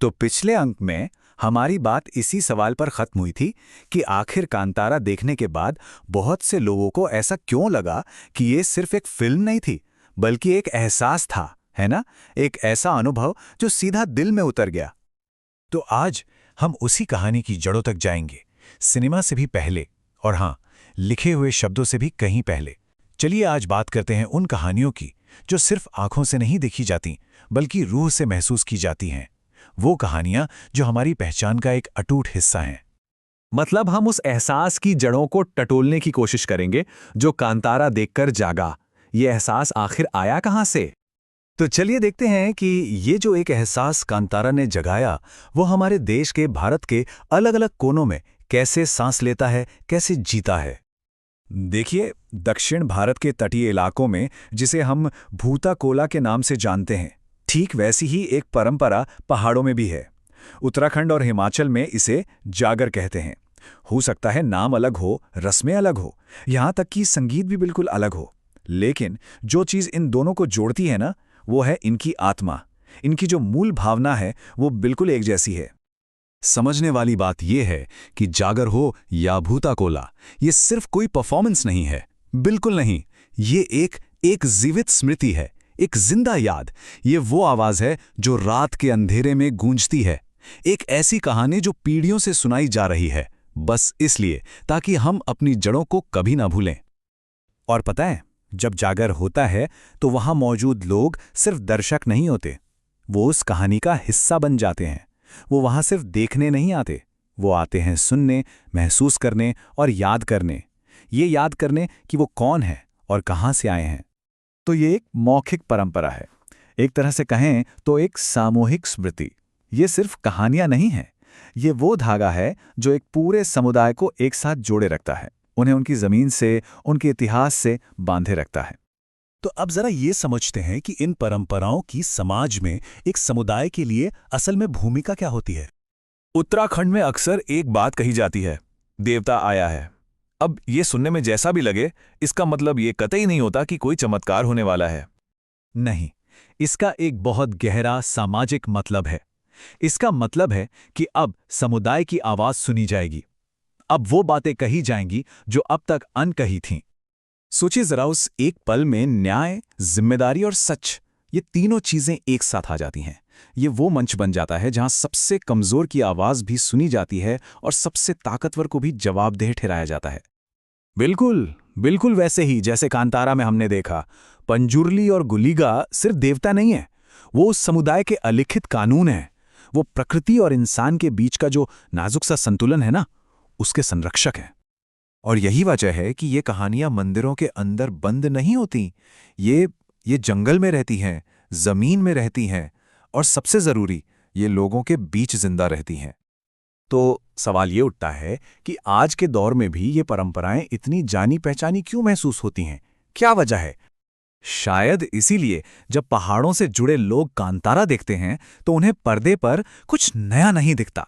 तो पिछले अंक में हमारी बात इसी सवाल पर खत्म हुई थी कि आखिर कांतारा देखने के बाद बहुत से लोगों को ऐसा क्यों लगा कि ये सिर्फ एक फिल्म नहीं थी, बल्कि एक एहसास था, है ना? एक ऐसा अनुभव जो सीधा दिल में उतर गया। तो आज हम उसी कहानी की जड़ों तक जाएंगे, सिनेमा से भी पहले और हाँ, लिखे हुए शब्दों से भी कहीं पहले। चलिए आज बात करते हैं उन कहानियों की जो सिर्फ आंखों से नहीं देखी जाती, बल्कि रूह से महसूस की जाती हैं। वो कहानियां जो हमारी पहचान का एक अटूट हिस्सा हैं। मतलब हम उस एहसास की जड़ों को टटोलने की कोशिश करेंगे जो कांतारा देखकर जागा। ये एहसास आखिर आया कहां से? तो चलिए देखते हैं कि ये जो एक एहसास कांतारा ने जगाया, वो हमारे देश के, भारत के अलग अलग कोनों में कैसे सांस लेता है, कैसे जीता है। देखिए, दक्षिण भारत के तटीय इलाकों में, जिसे हम भूता कोला के नाम से जानते हैं, ठीक वैसी ही एक परंपरा पहाड़ों में भी है। उत्तराखंड और हिमाचल में इसे जागर कहते हैं। हो सकता है नाम अलग हो, रस्में अलग हो, यहाँ तक कि संगीत भी बिल्कुल अलग हो, लेकिन जो चीज़ इन दोनों को जोड़ती है ना, वो है इनकी आत्मा। इनकी जो मूल भावना है वो बिल्कुल एक जैसी है। समझने वाली बात यह है कि जागर हो या भूता कोला, ये सिर्फ कोई परफॉर्मेंस नहीं है, बिल्कुल नहीं। ये एक जीवित स्मृति है, एक जिंदा याद। ये वो आवाज है जो रात के अंधेरे में गूंजती है। एक ऐसी कहानी जो पीढ़ियों से सुनाई जा रही है, बस इसलिए ताकि हम अपनी जड़ों को कभी ना भूलें। और पता है, जब जागर होता है तो वहां मौजूद लोग सिर्फ दर्शक नहीं होते, वो उस कहानी का हिस्सा बन जाते हैं। वो वहां सिर्फ देखने नहीं आते, वो आते हैं सुनने, महसूस करने और याद करने। ये याद करने कि वो कौन है और कहां से आए हैं। तो ये एक मौखिक परंपरा है, एक तरह से कहें तो एक सामूहिक स्मृति। ये सिर्फ कहानियां नहीं हैं, ये वो धागा है जो एक पूरे समुदाय को एक साथ जोड़े रखता है, उन्हें उनकी जमीन से, उनके इतिहास से बांधे रखता है। तो अब जरा ये समझते हैं कि इन परंपराओं की समाज में एक समुदाय के लिए असल में भूमिका क्या होती है। उत्तराखंड में अक्सर एक बात कही जाती है, देवता आया है। अब ये सुनने में जैसा भी लगे, इसका मतलब ये कतई नहीं होता कि कोई चमत्कार होने वाला है। नहीं, इसका एक बहुत गहरा सामाजिक मतलब है। इसका मतलब है कि अब समुदाय की आवाज सुनी जाएगी। अब वो बातें कही जाएंगी जो अब तक अनकही थीं। सोचिए जरा, उस एक पल में न्याय, जिम्मेदारी और सच, ये तीनों चीजें एक साथ आ जाती हैं। ये वो मंच बन जाता है जहां सबसे कमजोर की आवाज भी सुनी जाती है और सबसे ताकतवर को भी जवाबदेह ठहराया जाता है। बिल्कुल बिल्कुल वैसे ही जैसे कांतारा में हमने देखा, पंजुर्ली और गुलीगा सिर्फ देवता नहीं है, वो उस समुदाय के अलिखित कानून है। वो प्रकृति और इंसान के बीच का जो नाजुक सा संतुलन है ना, उसके संरक्षक हैं। और यही वजह है कि ये कहानियां मंदिरों के अंदर बंद नहीं होती। ये जंगल में रहती हैं, जमीन में रहती हैं और सबसे जरूरी, ये लोगों के बीच जिंदा रहती हैं। तो सवाल ये उठता है कि आज के दौर में भी ये परंपराएं इतनी जानी पहचानी क्यों महसूस होती हैं? क्या वजह है? शायद इसीलिए जब पहाड़ों से जुड़े लोग कांतारा देखते हैं तो उन्हें पर्दे पर कुछ नया नहीं दिखता।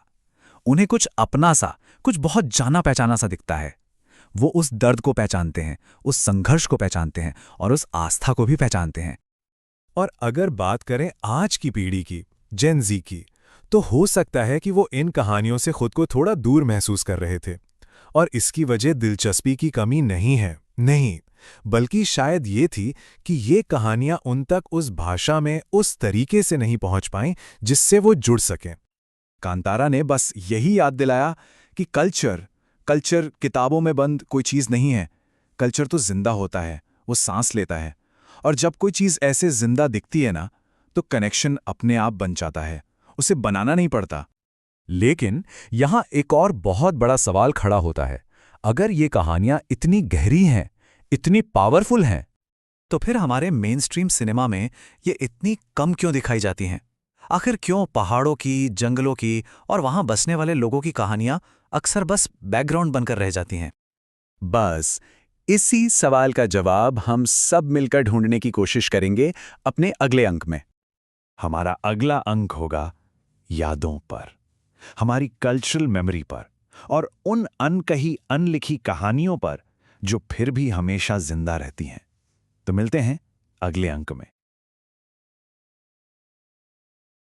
उन्हें कुछ अपना सा, कुछ बहुत जाना पहचाना सा दिखता है। वो उस दर्द को पहचानते हैं, उस संघर्ष को पहचानते हैं और उस आस्था को भी पहचानते हैं। और अगर बात करें आज की पीढ़ी की, जेन ज़ी की, तो हो सकता है कि वो इन कहानियों से खुद को थोड़ा दूर महसूस कर रहे थे। और इसकी वजह दिलचस्पी की कमी नहीं है, नहीं, बल्कि शायद ये थी कि ये कहानियां उन तक उस भाषा में उस तरीके से नहीं पहुंच पाईं जिससे वो जुड़ सकें। कांतारा ने बस यही याद दिलाया कि कल्चर किताबों में बंद कोई चीज़ नहीं है। कल्चर तो जिंदा होता है, वो सांस लेता है। और जब कोई चीज़ ऐसे जिंदा दिखती है ना, तो कनेक्शन अपने आप बन जाता है, उसे बनाना नहीं पड़ता। लेकिन यहां एक और बहुत बड़ा सवाल खड़ा होता है। अगर ये कहानियां इतनी गहरी हैं, इतनी पावरफुल हैं, तो फिर हमारे मेन स्ट्रीम सिनेमा में ये इतनी कम क्यों दिखाई जाती हैं? आखिर क्यों पहाड़ों की, जंगलों की और वहां बसने वाले लोगों की कहानियां अक्सर बस बैकग्राउंड बनकर रह जाती हैं? बस इसी सवाल का जवाब हम सब मिलकर ढूंढने की कोशिश करेंगे अपने अगले अंक में। हमारा अगला अंक होगा यादों पर, हमारी कल्चरल मेमोरी पर और उन अनकही, अनलिखी कहानियों पर जो फिर भी हमेशा जिंदा रहती हैं। तो मिलते हैं अगले अंक में।